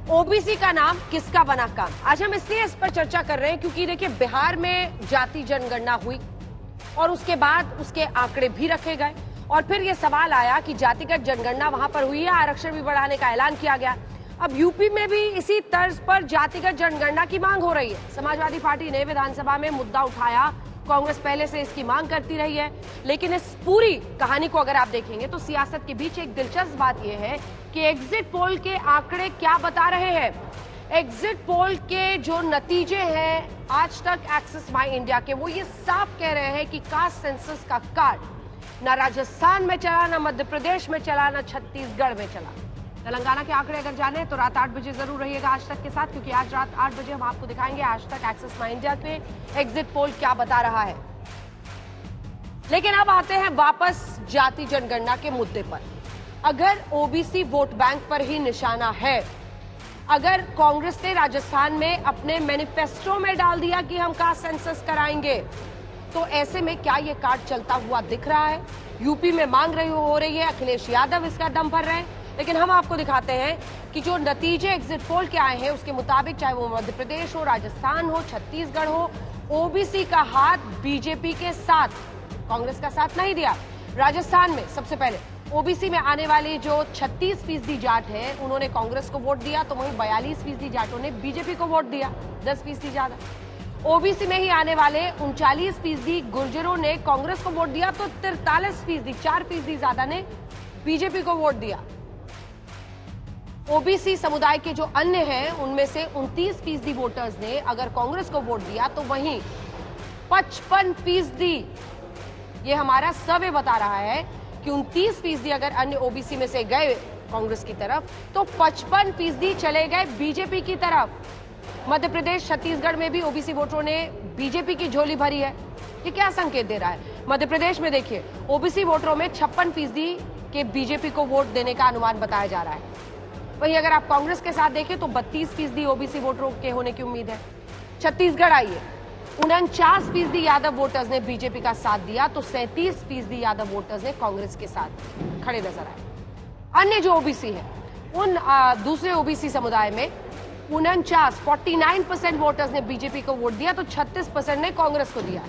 OBC का नाम किसका बना काम। आज हम इसलिए इस पर चर्चा कर रहे हैं क्योंकि देखिए बिहार में जाति जनगणना हुई और उसके बाद उसके आंकड़े भी रखे गए और फिर यह सवाल आया कि जातिगत जनगणना वहां पर हुई है, आरक्षण भी बढ़ाने का ऐलान किया गया। अब यूपी में भी इसी तर्ज पर जातिगत जनगणना की मांग हो रही है। समाजवादी पार्टी ने विधानसभा में मुद्दा उठाया, कांग्रेस पहले से इसकी मांग करती रही है, लेकिन इस पूरी कहानी को अगर आप देखेंगे तो सियासत के बीच एक दिलचस्प बात यह है कि एग्जिट पोल के आंकड़े क्या बता रहे हैं। एग्जिट पोल के जो नतीजे हैं आज तक एक्सेस माई इंडिया के, वो ये साफ कह रहे हैं कि कास्ट सेंसस का कार्ड ना राजस्थान में चला, ना मध्य प्रदेश में चला, ना छत्तीसगढ़ में चला। तेलंगाना के आंकड़े अगर जाने तो रात 8 बजे जरूर रहिएगा आज तक के साथ, क्योंकि आज रात 8 बजे हम आपको दिखाएंगे आज तक एक्सेस माई इंडिया पे एग्जिट पोल क्या बता रहा है। लेकिन अब आते हैं वापस जाति जनगणना के मुद्दे पर। अगर ओबीसी वोट बैंक पर ही निशाना है, अगर कांग्रेस ने राजस्थान में अपने मैनिफेस्टो में डाल दिया कि हम कास्ट सेंसस कराएंगे, तो ऐसे में क्या ये कार्ड चलता हुआ दिख रहा है। यूपी में मांग हो रही है, अखिलेश यादव इसका दम भर रहे हैं, लेकिन हम आपको दिखाते हैं कि जो नतीजे एग्जिट पोल के आए हैं उसके मुताबिक, चाहे वो मध्य प्रदेश हो, राजस्थान हो, छत्तीसगढ़ हो, ओबीसी का हाथ बीजेपी के साथ, कांग्रेस का साथ नहीं दिया। राजस्थान में सबसे पहले ओबीसी में आने वाली जो 36% जाट है उन्होंने कांग्रेस को वोट दिया, तो वहीं 42% जाटों ने बीजेपी को वोट दिया, 10% ज्यादा। ओबीसी में ही आने वाले 39% गुर्जरों ने कांग्रेस को वोट दिया, तो 43%, 4% ज्यादा ने बीजेपी को वोट दिया। ओबीसी समुदाय के जो अन्य हैं उनमें से 29% वोटर्स ने अगर कांग्रेस को वोट दिया, तो वहीं 55%, ये हमारा सर्वे बता रहा है कि 29% अगर अन्य ओबीसी में से गए कांग्रेस की तरफ, तो 55% चले गए बीजेपी की तरफ। मध्य प्रदेश, छत्तीसगढ़ में भी ओबीसी वोटरों ने बीजेपी की झोली भरी है। ये क्या संकेत दे रहा है? मध्य प्रदेश में देखिए ओबीसी वोटरों में 56% के बीजेपी को वोट देने का अनुमान बताया जा रहा है। वहीं अगर आप कांग्रेस के साथ देखें तो 32% ओबीसी वोटरों के होने की उम्मीद है। छत्तीसगढ़ आइए, 49% यादव वोटर्स ने बीजेपी का साथ दिया, तो 37% यादव वोटर्स ने कांग्रेस के साथ खड़े नजर आए। अन्य जो ओबीसी है उन दूसरे ओबीसी समुदाय में 49% वोटर्स ने बीजेपी को वोट दिया, तो 36% ने कांग्रेस को दिया।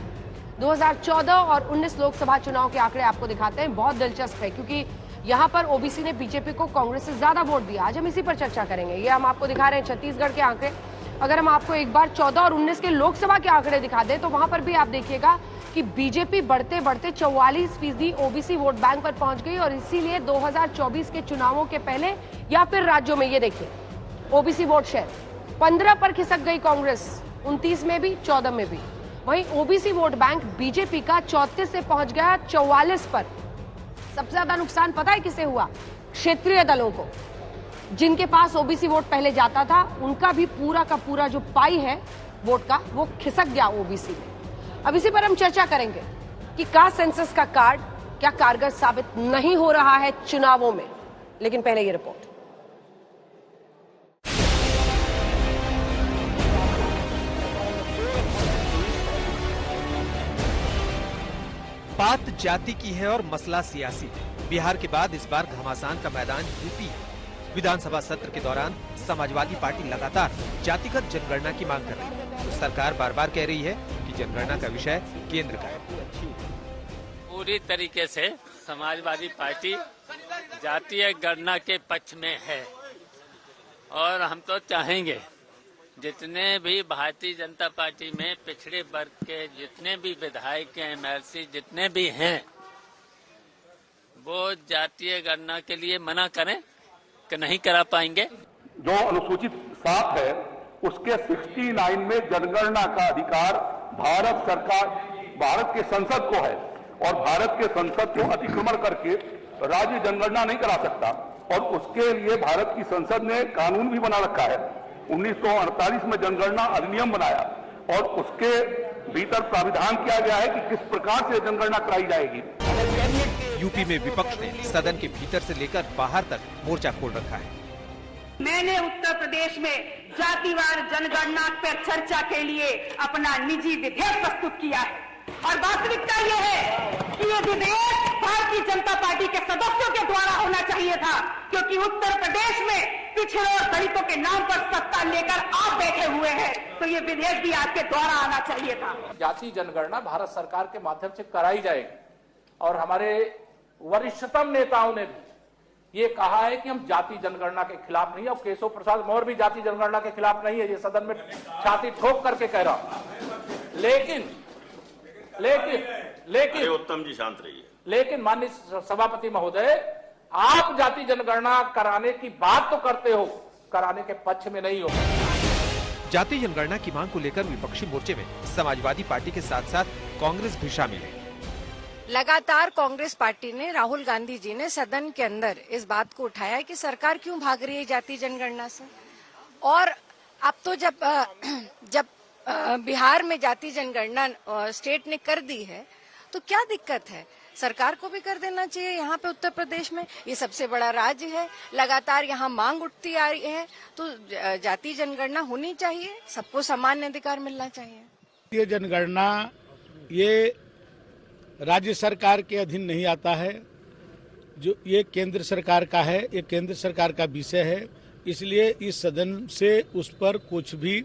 2014 और 19 लोकसभा चुनाव के आंकड़े आपको दिखाते हैं, बहुत दिलचस्प है क्योंकि यहां पर ओबीसी ने बीजेपी को कांग्रेस से ज्यादा वोट दिया। आज हम इसी पर चर्चा करेंगे। ये हम आपको दिखा रहे हैं छत्तीसगढ़ के आंकड़े। अगर हम आपको एक बार 14 और 19 के लोकसभा के आंकड़े दिखा दें तो वहां पर भी आप देखिएगा कि बीजेपी बढ़ते बढ़ते 44% ओबीसी वोट बैंक पर पहुंच गई, और इसीलिए 2024 के चुनावों के पहले या फिर राज्यों में ये देखिए ओबीसी वोट शेयर 15 पर खिसक गई कांग्रेस, 29 में भी, 14 में भी। वहीं ओबीसी वोट बैंक बीजेपी का 34 से पहुंच गया 44 पर। सबसे ज्यादा नुकसान पता है किसे हुआ? क्षेत्रीय दलों को, जिनके पास ओबीसी वोट पहले जाता था, उनका भी पूरा का पूरा जो पाई है वोट का, वो खिसक गया ओबीसी में। अब इसी पर हम चर्चा करेंगे कि कास्ट सेंसस का कार्ड क्या कारगर साबित नहीं हो रहा है चुनावों में। लेकिन पहले ये रिपोर्ट। बात जाति की है और मसला सियासी है। बिहार के बाद इस बार घमासान का मैदान यूपी है। विधानसभा सत्र के दौरान समाजवादी पार्टी लगातार जातिगत जनगणना की मांग कर रही है, तो सरकार बार बार कह रही है कि जनगणना का विषय केंद्र का है। पूरी तरीके से समाजवादी पार्टी जातीय गणना के पक्ष में है, और हम तो चाहेंगे जितने भी भारतीय जनता पार्टी में पिछड़े वर्ग के जितने भी विधायक एमएलसी जितने भी हैं, वो जातीय गणना के लिए मना करें कि नहीं करा पाएंगे। जो अनुसूचित 7 है उसके 69 में जनगणना का अधिकार भारत सरकार, भारत के संसद को है, और भारत के संसद को अतिक्रमण करके राज्य जनगणना नहीं करा सकता। और उसके लिए भारत की संसद ने कानून भी बना रखा है। 1948 में जनगणना अधिनियम बनाया और उसके भीतर प्राविधान किया गया है कि किस प्रकार से जनगणना कराई जाएगी। यूपी में विपक्ष ने सदन के भीतर से लेकर बाहर तक मोर्चा खोल रखा है। मैंने उत्तर प्रदेश में जातिवार जनगणना पर चर्चा के लिए अपना निजी विधेयक प्रस्तुत किया है, और वास्तविकता यह है कि ये विधेयक भारतीय जनता पार्टी के सदस्यों के द्वारा होना चाहिए था, क्योंकि उत्तर प्रदेश में पिछड़े और दलितों के नाम पर मुद्दा लेकर आप बैठे हुए हैं, तो ये विधेयक भी आपके द्वारा आना चाहिए था। जाति जनगणना भारत सरकार के माध्यम से कराई जाएगी और हमारे वरिष्ठतम नेताओं ने भी ये कहा है कि हम जाति जनगणना के खिलाफ नहीं है, और केशव प्रसाद मौर्य भी जाति जनगणना के खिलाफ नहीं है, ये सदन में छाती ठोक करके कह रहा हूं। लेकिन उत्तम जी शांत रहिए। लेकिन माननीय सभापति महोदय, आप जाति जनगणना कराने की बात तो करते हो, कराने के पक्ष में नहीं हो। जाति जनगणना की मांग को लेकर विपक्षी मोर्चे में समाजवादी पार्टी के साथ साथ कांग्रेस भी शामिल है। लगातार कांग्रेस पार्टी ने, राहुल गांधी जी ने सदन के अंदर इस बात को उठाया कि सरकार क्यों भाग रही है जाति जनगणना से। और अब तो जब बिहार में जाति जनगणना स्टेट ने कर दी है, तो क्या दिक्कत है, सरकार को भी कर देना चाहिए। यहाँ पे उत्तर प्रदेश में ये सबसे बड़ा राज्य है, लगातार यहाँ मांग उठती आ रही है, तो जाति जनगणना होनी चाहिए, सबको समान अधिकार मिलना चाहिए। ये जनगणना ये राज्य सरकार के अधीन नहीं आता है, जो ये केंद्र सरकार का है, ये केंद्र सरकार का विषय है, इसलिए इस सदन से उस पर कुछ भी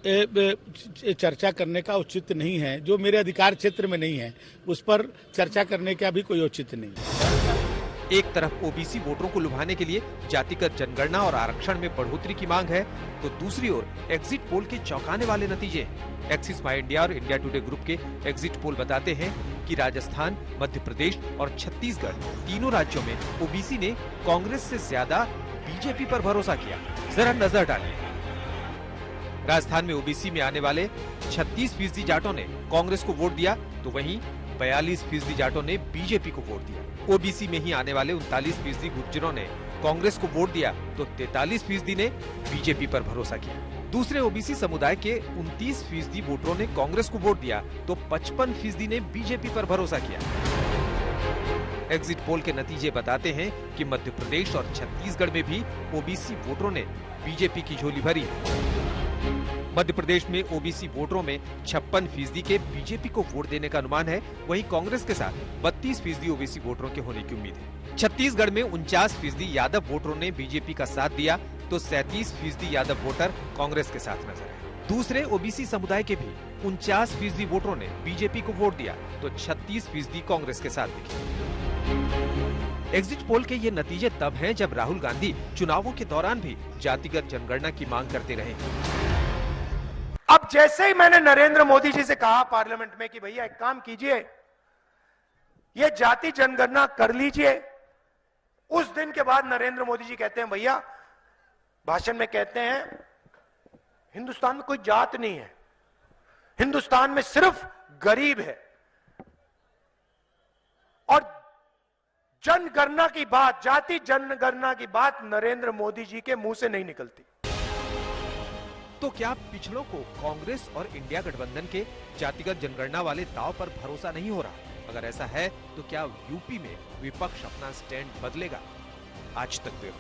चर्चा करने का उचित नहीं है। जो मेरे अधिकार क्षेत्र में नहीं है, उस पर चर्चा करने का भी कोई औचित्य नहीं है। एक तरफ ओबीसी वोटरों को लुभाने के लिए जातिगत जनगणना और आरक्षण में बढ़ोतरी की मांग है, तो दूसरी ओर एग्जिट पोल के चौंकाने वाले नतीजे। एक्सिस माई इंडिया और इंडिया टुडे ग्रुप के एग्जिट पोल बताते हैं कि राजस्थान, मध्य प्रदेश और छत्तीसगढ़ तीनों राज्यों में ओबीसी ने कांग्रेस से ज्यादा बीजेपी पर भरोसा किया। जरा नजर डालिए। राजस्थान में ओबीसी में आने वाले 36% जाटों ने कांग्रेस को वोट दिया, तो वहीं 42% जाटों ने बीजेपी को वोट दिया। ओबीसी में ही आने वाले 39% गुर्जरों ने कांग्रेस को वोट दिया, तो 43% ने बीजेपी पर भरोसा किया। दूसरे ओबीसी समुदाय के 29% वोटरों ने कांग्रेस को वोट दिया, तो 55% ने बीजेपी पर भरोसा किया। एग्जिट पोल के नतीजे बताते हैं कि मध्य प्रदेश और छत्तीसगढ़ में भी ओबीसी वोटरों ने बीजेपी की झोली भरी। मध्य प्रदेश में ओबीसी वोटरों में 56% के बीजेपी को वोट देने का अनुमान है, वहीं कांग्रेस के साथ 32% ओबीसी वोटरों के होने की उम्मीद है। छत्तीसगढ़ में 49% यादव वोटरों ने बीजेपी का साथ दिया, तो 37% यादव वोटर कांग्रेस के साथ नजर आए। दूसरे ओबीसी समुदाय के भी 49% वोटरों ने बीजेपी को वोट दिया, तो 36% कांग्रेस के साथ दिखे। एग्जिट पोल के ये नतीजे तब हैं जब राहुल गांधी चुनावों के दौरान भी जातिगत जनगणना की मांग करते रहे। अब जैसे ही मैंने नरेंद्र मोदी जी से कहा पार्लियामेंट में कि भैया एक काम कीजिए, ये जाति जनगणना कर लीजिए, उस दिन के बाद नरेंद्र मोदी जी कहते हैं, भैया भाषण में कहते हैं हिंदुस्तान में कोई जात नहीं है, हिंदुस्तान में सिर्फ गरीब है। और जनगणना की बात, जाति जनगणना की बात नरेंद्र मोदी जी के मुंह से नहीं निकलती। तो क्या पिछड़ों को कांग्रेस और इंडिया गठबंधन के जातिगत जनगणना वाले दांव पर भरोसा नहीं हो रहा? अगर ऐसा है तो क्या यूपी में विपक्ष अपना स्टैंड बदलेगा? आज तक ब्यूरो।